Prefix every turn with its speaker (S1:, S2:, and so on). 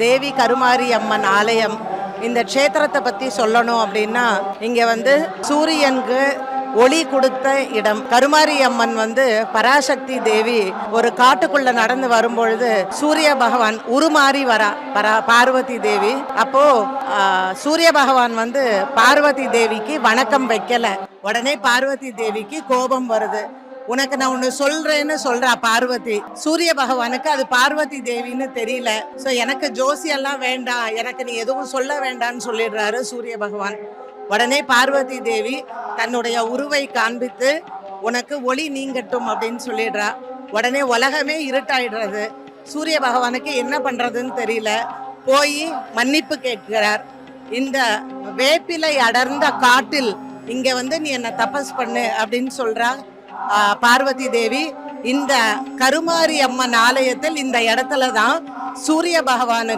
S1: தேவி கருமாரி அம்மன் ஆலயம். இந்த க்ஷேத்திரத்தை பற்றி சொல்லணும் அப்படின்னா, இங்கே சூரியனுக்கு ஒளி கொடுத்த இடம். கருமாரி அம்மன் பராசக்தி தேவி ஒரு காட்டுக்குள்ள நடந்து வரும்பொழுது சூரிய பகவான் உருமாறி வரா பார்வதி தேவி. அப்போ சூரிய பகவான் பார்வதி தேவிக்கு வணக்கம் வைக்கல. உடனே பார்வதி தேவிக்கு கோபம் வருது. உனக்கு நான் ஒன்று சொல்றேன்னு சொல்றா பார்வதி. சூரிய பகவானுக்கு அது பார்வதி தேவின்னு தெரியல. ஸோ எனக்கு ஜோசியெல்லாம் வேண்டாம், எனக்கு நீ எதுவும் சொல்ல வேண்டான்னு சொல்லிடுறாரு சூரிய பகவான். உடனே பார்வதி தேவி தன்னுடைய உருவை காண்பித்து உனக்கு ஒளி நீங்கட்டும் அப்படின்னு சொல்லிடுறா. உடனே உலகமே இருட்டாயிடுறது. சூரிய பகவானுக்கு என்ன பண்றதுன்னு தெரியல. போய் மன்னிப்பு கேட்கிறார். இந்த வேப்பிலை அடர்ந்த காட்டில் இங்க நீ என்ன தபஸ் பண்ணு அப்படின்னு சொல்றா பார்வதி தேவி. இந்த கருமாரி அம்மன் ஆலயத்தில் இந்த இடத்துல தான் சூரிய பகவானுக்கு